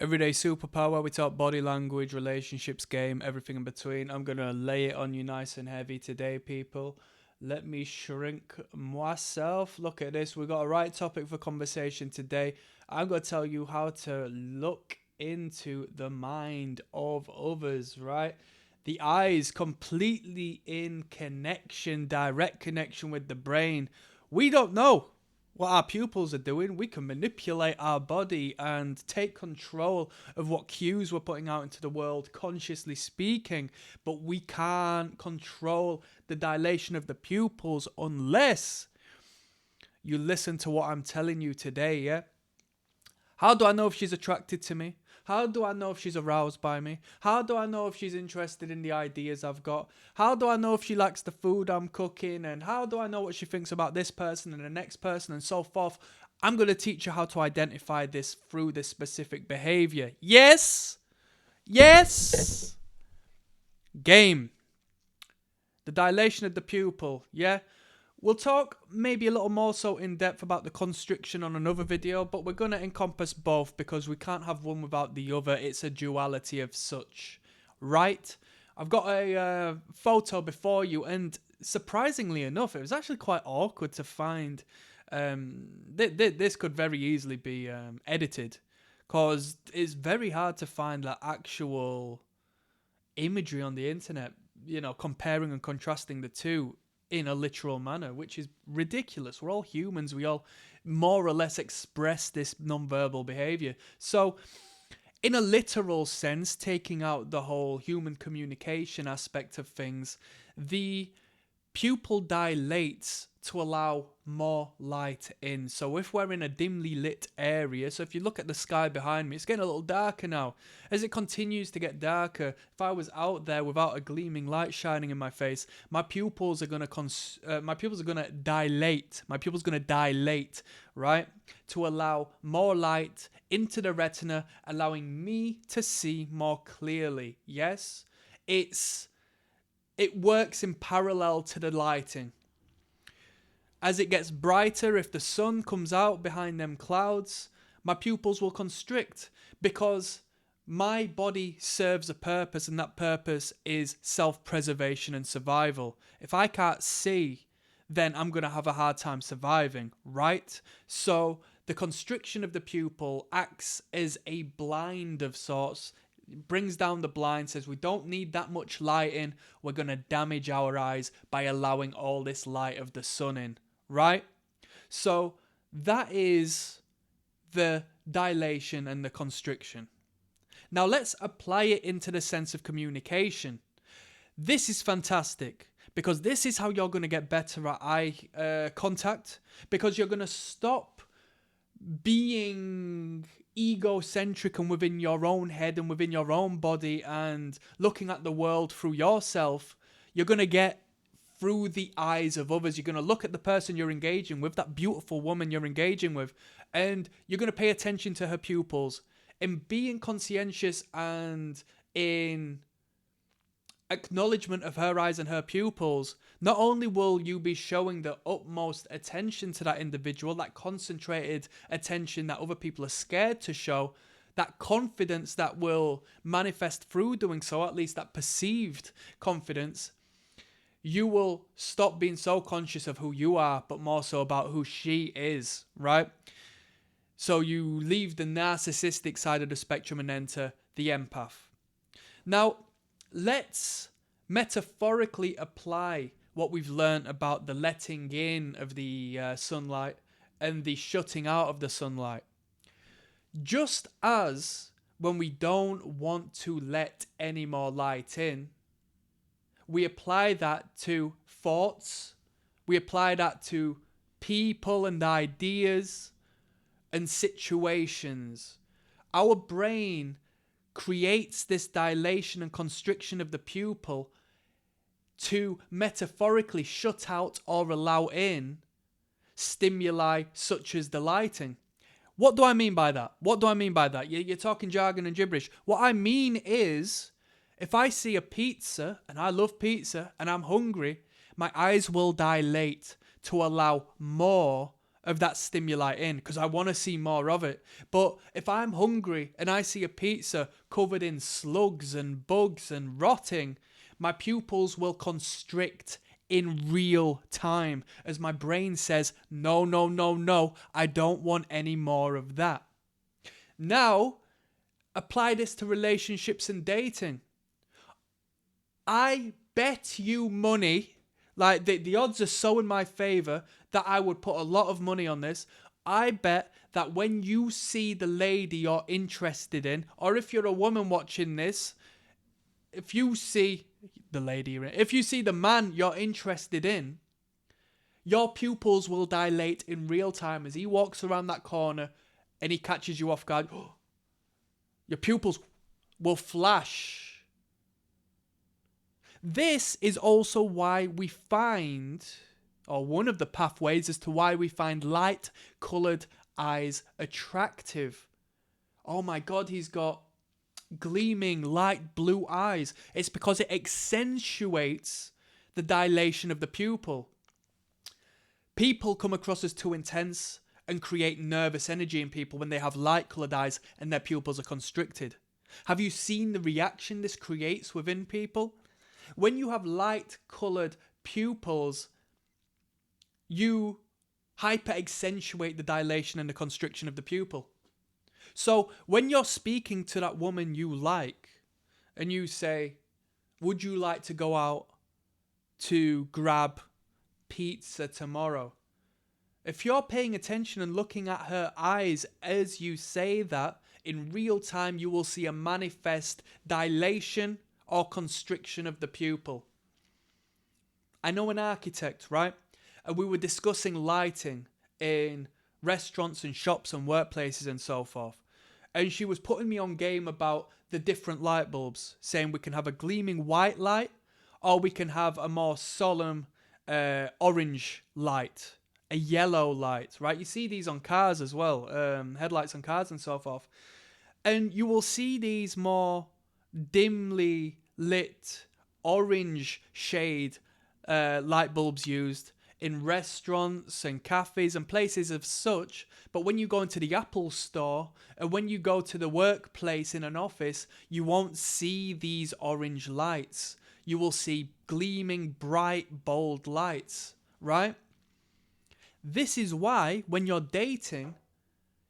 Everyday superpower. We talk body language, relationships, game, everything in between. I'm going to lay it on you nice and heavy today, people. Let me shrink myself. Look at this. We got a right topic for conversation today. I'm going to tell you how to look into the mind of others, right? The eyes completely in connection, direct connection with the brain. We don't know what our pupils are doing. We can manipulate our body and take control of what cues we're putting out into the world, consciously speaking, but we can't control the dilation of the pupils unless you listen to what I'm telling you today, yeah? How do I know if she's attracted to me? How do I know if she's aroused by me? How do I know if she's interested in the ideas I've got? How do I know if she likes the food I'm cooking? And how do I know what she thinks about this person and the next person and so forth? I'm going to teach you how to identify this through this specific behavior. Yes! Yes! Game. The dilation of the pupil, yeah? We'll talk maybe a little more so in depth about the constriction on another video, but we're going to encompass both because we can't have one without the other. It's a duality of such, right? I've got a photo before you, and surprisingly enough, it was actually quite awkward to find. This could very easily be edited because it's very hard to find that actual imagery on the internet, you know, comparing and contrasting the two in a literal manner, which is ridiculous. We're all humans. We all more or less express this nonverbal behavior. So in a literal sense, taking out the whole human communication aspect of things, the pupil dilates to allow more light in. So if we're in a dimly lit area, so if you look at the sky behind me, it's getting a little darker now. As it continues to get darker, if I was out there without a gleaming light shining in my face, my pupils are going to dilate. My pupils going to dilate, right? To allow more light into the retina, allowing me to see more clearly. Yes, it works in parallel to the lighting. As it gets brighter, if the sun comes out behind them clouds, my pupils will constrict because my body serves a purpose, and that purpose is self-preservation and survival. If I can't see, then I'm going to have a hard time surviving, right? So the constriction of the pupil acts as a blind of sorts. It brings down the blind, says we don't need that much light in. We're going to damage our eyes by allowing all this light of the sun in, right? So that is the dilation and the constriction. Now let's apply it into the sense of communication. This is fantastic because this is how you're going to get better at eye contact, because you're going to stop being egocentric and within your own head and within your own body and looking at the world through yourself. You're going to get through the eyes of others. You're going to look at the person you're engaging with, that beautiful woman you're engaging with, and you're going to pay attention to her pupils. In being conscientious and in acknowledgement of her eyes and her pupils, not only will you be showing the utmost attention to that individual, that concentrated attention that other people are scared to show, that confidence that will manifest through doing so, at least that perceived confidence, you will stop being so conscious of who you are, but more so about who she is, right? So you leave the narcissistic side of the spectrum and enter the empath. Now, let's metaphorically apply what we've learned about the letting in of the sunlight and the shutting out of the sunlight. Just as when we don't want to let any more light in, we apply that to thoughts, we apply that to people and ideas and situations. Our brain creates this dilation and constriction of the pupil to metaphorically shut out or allow in stimuli such as the lighting. What do I mean by that? You're talking jargon and gibberish. What I mean is, if I see a pizza, and I love pizza, and I'm hungry, my eyes will dilate to allow more of that stimuli in because I want to see more of it. But if I'm hungry and I see a pizza covered in slugs and bugs and rotting, my pupils will constrict in real time as my brain says, no, no, no, no, I don't want any more of that. Now, apply this to relationships and dating. I bet you money, like the odds are so in my favor that I would put a lot of money on this. I bet that when you see the lady you're interested in, or if you're a woman watching this, if you see the lady, if you see the man you're interested in, your pupils will dilate in real time as he walks around that corner and he catches you off guard. Your pupils will flash. This is also why we find, or one of the pathways as to why we find light-coloured eyes attractive. Oh my God, he's got gleaming light blue eyes. It's because it accentuates the dilation of the pupil. People come across as too intense and create nervous energy in people when they have light-coloured eyes and their pupils are constricted. Have you seen the reaction this creates within people? When you have light-coloured pupils, you hyper-accentuate the dilation and the constriction of the pupil. So when you're speaking to that woman you like, and you say, would you like to go out to grab pizza tomorrow? If you're paying attention and looking at her eyes as you say that, in real time you will see a manifest dilation or constriction of the pupil. I know an architect, right? And we were discussing lighting in restaurants and shops and workplaces and so forth. And she was putting me on game about the different light bulbs, saying we can have a gleaming white light or we can have a more solemn orange light, a yellow light, right? You see these on cars as well, headlights on cars and so forth. And you will see these more dimly lit orange shade light bulbs used in restaurants and cafes and places of such. But when you go into the Apple store and when you go to the workplace in an office, you won't see these orange lights. You will see gleaming, bright, bold lights, right? This is why when you're dating,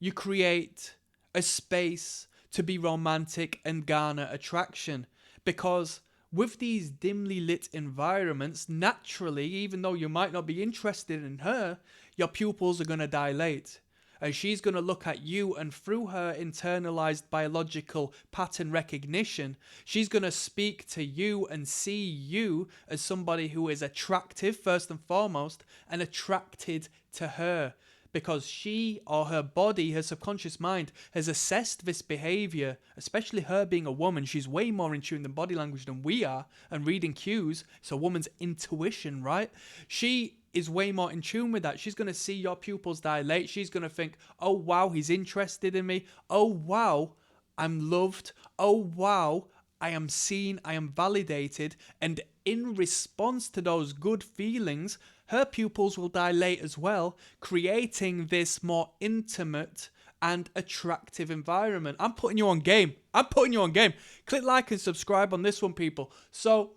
you create a space to be romantic and garner attraction. Because with these dimly lit environments, naturally, even though you might not be interested in her, your pupils are going to dilate. And she's going to look at you, and through her internalized biological pattern recognition, she's going to speak to you and see you as somebody who is attractive, first and foremost, and attracted to her. Because she or her body, her subconscious mind, has assessed this behavior, especially her being a woman. She's way more in tune than body language than we are, and reading cues. It's a woman's intuition, right? She is way more in tune with that. She's going to see your pupils dilate. She's going to think, oh, wow, he's interested in me. Oh, wow, I'm loved. Oh, wow, I am seen. I am validated. And in response to those good feelings, her pupils will dilate as well, creating this more intimate and attractive environment. I'm putting you on game. I'm putting you on game. Click like and subscribe on this one, people. So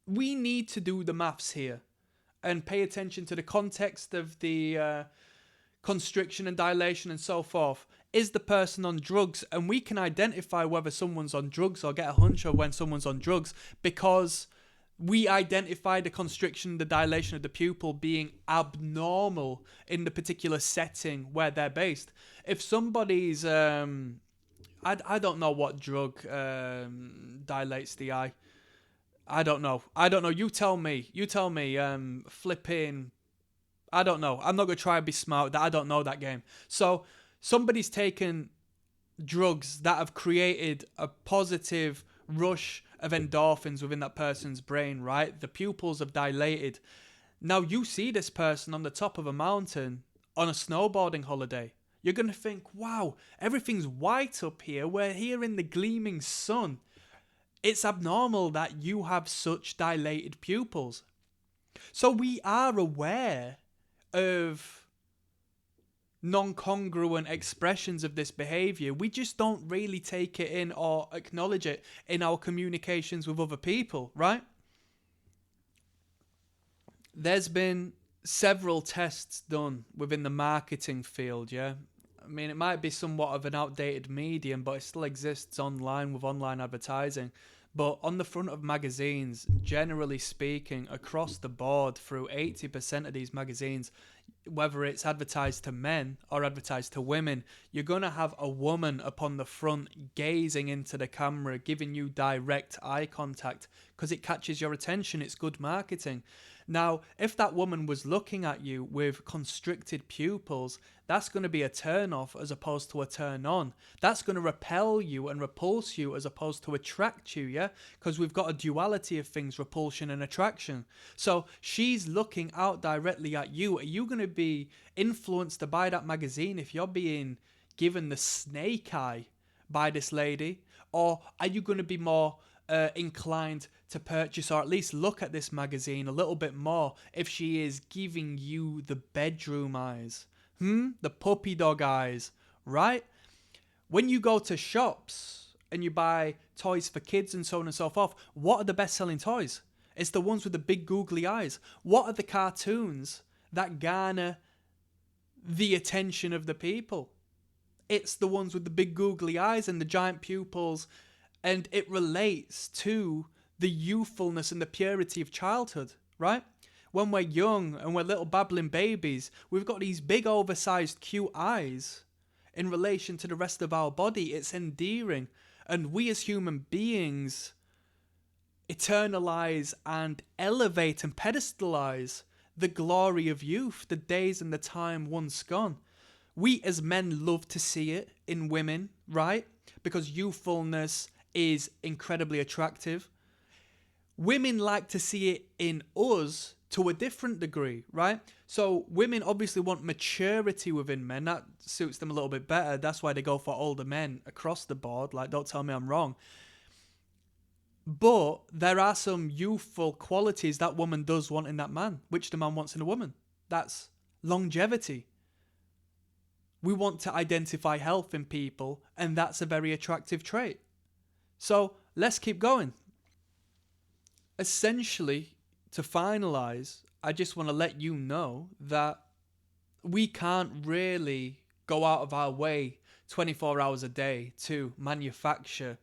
we need to do the maths here and pay attention to the context of the constriction and dilation and so forth. Is the person on drugs? And we can identify whether someone's on drugs or get a hunch of when someone's on drugs because we identify the constriction, the dilation of the pupil being abnormal in the particular setting where they're based. If somebody's, I don't know what drug dilates the eye. I don't know. You tell me. Flipping. I don't know. I'm not going to try and be smart. I don't know that game. So somebody's taken drugs that have created a positive rush of endorphins within that person's brain, right? The pupils have dilated. Now you see this person on the top of a mountain on a snowboarding holiday. You're going to think, wow, everything's white up here. We're here in the gleaming sun. It's abnormal that you have such dilated pupils. So we are aware of non-congruent expressions of this behavior, we just don't really take it in or acknowledge it in our communications with other people, right? There's been several tests done within the marketing field, yeah? I mean, it might be somewhat of an outdated medium, but it still exists online with online advertising. But on the front of magazines, generally speaking, across the board, through 80% of these magazines, whether it's advertised to men or advertised to women, you're going to have a woman upon the front gazing into the camera, giving you direct eye contact because it catches your attention. It's good marketing. Now, if that woman was looking at you with constricted pupils, that's going to be a turn off as opposed to a turn on. That's going to repel you and repulse you as opposed to attract you, yeah? Because we've got a duality of things, repulsion and attraction. So she's looking out directly at you. Are you going to be influenced to buy that magazine if you're being given the snake eye by this lady? Or are you going to be more inclined to purchase or at least look at this magazine a little bit more if she is giving you the bedroom eyes? The puppy dog eyes, right? When you go to shops and you buy toys for kids and so on and so forth, what are the best-selling toys? It's the ones with the big googly eyes. What are the cartoons that garner the attention of the people? It's the ones with the big googly eyes and the giant pupils, and it relates to the youthfulness and the purity of childhood, right? When we're young and we're little babbling babies, we've got these big oversized cute eyes in relation to the rest of our body. It's endearing. And we as human beings eternalize and elevate and pedestalize the glory of youth, the days and the time once gone. We as men love to see it in women, right? Because youthfulness is incredibly attractive. Women like to see it in us to a different degree, right? So women obviously want maturity within men. That suits them a little bit better. That's why they go for older men across the board. Like, don't tell me I'm wrong. But there are some youthful qualities that woman does want in that man, which the man wants in a woman. That's longevity. We want to identify health in people, and that's a very attractive trait. So let's keep going. Essentially, to finalize, I just want to let you know that we can't really go out of our way 24 hours a day to manufacture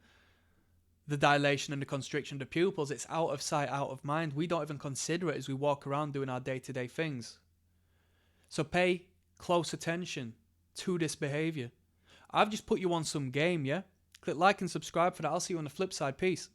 the dilation and the constriction of the pupils. It's out of sight, out of mind. We don't even consider it as we walk around doing our day-to-day things. So pay close attention to this behavior. I've just put you on some game, yeah? Click like and subscribe for that. I'll see you on the flip side. Peace.